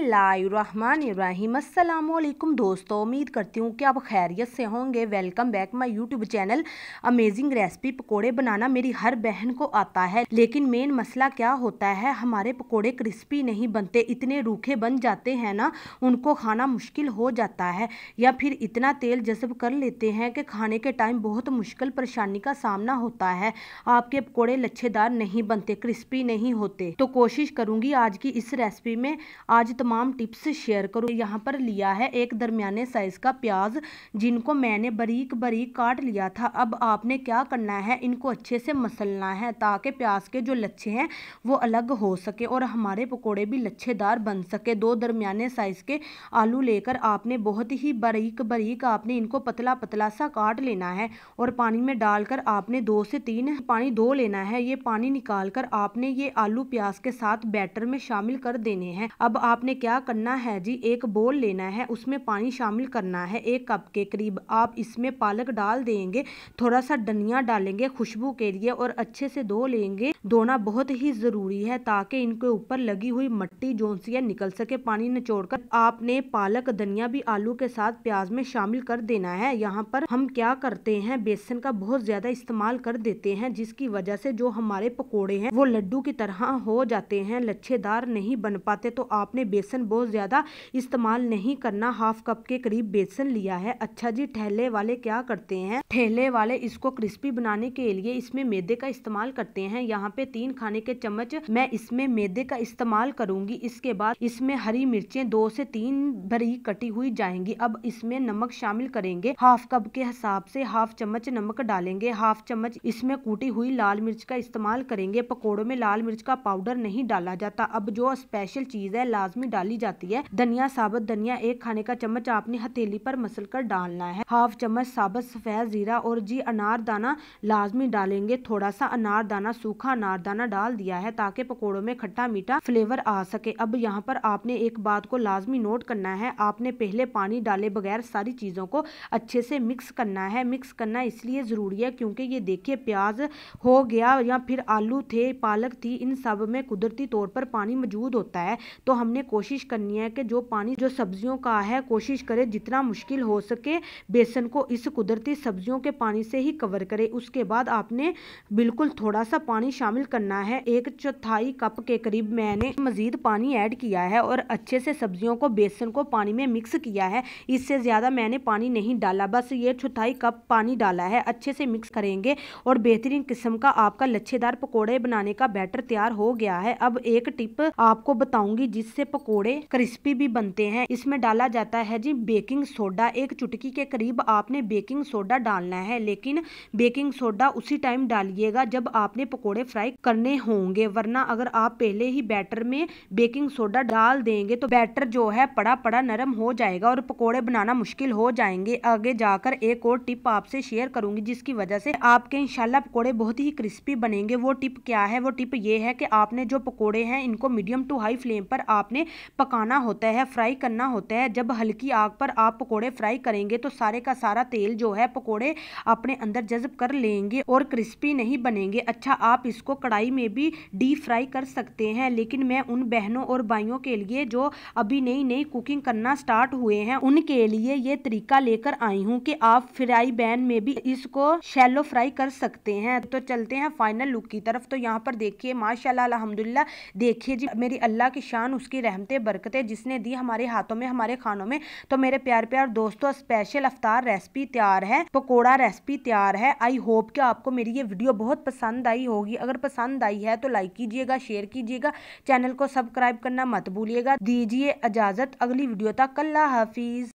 बिस्मिल्लाहिर्रहमानिर्रहीम। अस्सलामुअलैकुम दोस्तों, उम्मीद करती हूँ कि आप खैरियत से होंगे। Welcome back my YouTube channel. Amazing recipe. पकोड़े बनाना मेरी हर बहन को आता है, लेकिन मेन मसला क्या होता है, हमारे पकोड़े क्रिस्पी नहीं बनते, इतने रूखे बन जाते हैं ना, उनको खाना मुश्किल हो जाता है, या फिर इतना तेल जज़ब कर लेते हैं कि खाने के टाइम बहुत मुश्किल परेशानी का सामना होता है। आपके पकोड़े लच्छेदार नहीं बनते, क्रिस्पी नहीं होते। तो कोशिश करूंगी आज की इस रेसिपी में आज तमाम टिप्स शेयर करूँ। यहाँ पर लिया है एक दरमियाने साइज का प्याज, जिनको मैंने बारीक बारीक काट लिया था। अब आपने क्या करना है, इनको अच्छे से मसलना है ताकि प्याज के जो लच्छे हैं वो अलग हो सके और हमारे पकोड़े भी लच्छेदार बन सके। दो दरमियाने साइज के आलू लेकर आपने बहुत ही बारीक बारीक आपने इनको पतला पतला सा काट लेना है और पानी में डालकर आपने 2 से 3 पानी धो लेना है। ये पानी निकाल कर आपने ये आलू प्याज के साथ बैटर में शामिल कर देने हैं। अब आपने क्या करना है जी, एक बोल लेना है, उसमें पानी शामिल करना है 1 कप के करीब। आप इसमें पालक डाल देंगे, थोड़ा सा धनिया डालेंगे खुशबू के लिए और अच्छे से धो लेंगे। धोना बहुत ही जरूरी है ताकि इनके ऊपर लगी हुई मट्टी जोंसियां निकल सके। पानी निचोड़कर आपने पालक धनिया भी आलू के साथ प्याज में शामिल कर देना है। यहाँ पर हम क्या करते हैं, बेसन का बहुत ज्यादा इस्तेमाल कर देते हैं, जिसकी वजह से जो हमारे पकोड़े हैं वो लड्डू की तरह हो जाते हैं, लच्छेदार नहीं बन पाते। तो आपने बेसन बहुत ज्यादा इस्तेमाल नहीं करना। हाफ कप के करीब बेसन लिया है। अच्छा जी, ठेले वाले क्या करते हैं, ठेले वाले इसको क्रिस्पी बनाने के लिए इसमें मैदे का इस्तेमाल करते हैं। यहाँ पे 3 खाने के चम्मच मैं इसमें मैदे का इस्तेमाल करूंगी। इसके बाद इसमें हरी मिर्चें 2 से 3 बारीक कटी हुई जाएंगी। अब इसमें नमक शामिल करेंगे, हाफ कप के हिसाब से हाफ चम्मच नमक डालेंगे। हाफ चम्मच इसमें कूटी हुई लाल मिर्च का इस्तेमाल करेंगे। पकोड़ों में लाल मिर्च का पाउडर नहीं डाला जाता। अब जो स्पेशल चीज है लाजमी डाली जाती है, धनिया, साबुत धनिया 1 खाने का चम्मच आपने हथेली पर मसल कर डालना है। हाफ चम्मच साबुत सफेद जीरा और जी अनारदाना लाजमी डालेंगे। थोड़ा सा अनारदाना, सूखा अनारदाना डाल दिया है ताकि पकोड़ों में खट्टा मीठा फ्लेवर आ सके। अब यहाँ पर आपने एक बात को लाजमी नोट करना है, आपने पहले पानी डाले बगैर सारी चीजों को अच्छे से मिक्स करना है। मिक्स करना इसलिए जरूरी है क्योंकि ये देखिए प्याज हो गया या फिर आलू थे, पालक थी, इन सब में कुदरती तौर पर पानी मौजूद होता है। तो हमने कोशिश करनी है कि जो पानी जो सब्जियों का है, कोशिश करें जितना मुश्किल हो सके बेसन को इस कुदरती सब्जियों के पानी से ही कवर करे। उसके बाद आपने बिल्कुल थोड़ा सा पानी शामिल करना है, 1/4 कप के करीब मैंने मजीद पानी ऐड किया है और अच्छे से सब्जियों को बेसन को पानी में मिक्स किया है। इससे ज्यादा मैंने पानी नहीं डाला, बस ये 1/4 कप पानी डाला है। अच्छे से मिक्स करेंगे और बेहतरीन किस्म का आपका लच्छेदार पकोड़े बनाने का बैटर तैयार हो गया है। अब एक टिप आपको बताऊंगी जिससे पकोड़े क्रिस्पी भी बनते हैं। इसमें डाला जाता है जी बेकिंग सोडा, 1 चुटकी के करीब आपने बेकिंग सोडा डालना है, लेकिन बेकिंग सोडा उसी टाइम डालिएगा जब आपने पकोड़े फ्राई करने होंगे, वरना अगर आप पहले ही बैटर में बेकिंग सोडा डाल देंगे तो बैटर जो है पड़ा पड़ा नरम हो जाएगा और पकोड़े बनाना मुश्किल हो जाएंगे। आगे जाकर एक और टिप आपसे शेयर करूंगी जिसकी वजह से आपके इंशाल्लाह पकोड़े बहुत ही क्रिस्पी बनेंगे। वो टिप क्या है, वो टिप ये है कि आपने जो पकोड़े हैं इनको मीडियम टू हाई फ्लेम पर आपने पकाना होता है, फ्राई करना होता है। जब हल्की आग पर आप पकोड़े फ्राई करेंगे तो सारे का सारा तेल जो है पकोड़े अपने अंदर जज़ब कर लेंगे और क्रिस्पी नहीं बनेंगे। अच्छा, आप इसको कढ़ाई में भी डीप फ्राई कर सकते हैं, लेकिन मैं उन बहनों और भाइयों के लिए जो अभी नई नई कुकिंग करना स्टार्ट हुए हैं उनके लिए ये तरीका लेकर आई हूँ कि आप फ्राई पैन में भी इसको शैलो फ्राई कर सकते हैं। तो चलते हैं फाइनल लुक की तरफ। तो यहाँ पर देखिए माशाल्लाह अल्हम्दुलिल्लाह, देखिए जी मेरी अल्लाह की शान, उसकी रहमतें बरकतें जिसने दी हमारे हाथों में, हमारे खानों में। तो मेरे प्यार प्यार दोस्तों, स्पेशल अफ्तार रेसिपी तैयार है, पकोड़ा रेसिपी तैयार है। आई होप कि आपको मेरी ये वीडियो बहुत पसंद आई होगी। अगर पसंद आई है तो लाइक कीजिएगा, शेयर कीजिएगा, चैनल को सब्सक्राइब करना मत भूलिएगा। दीजिए इजाजत, अगली वीडियो तक अल्लाह हाफिज।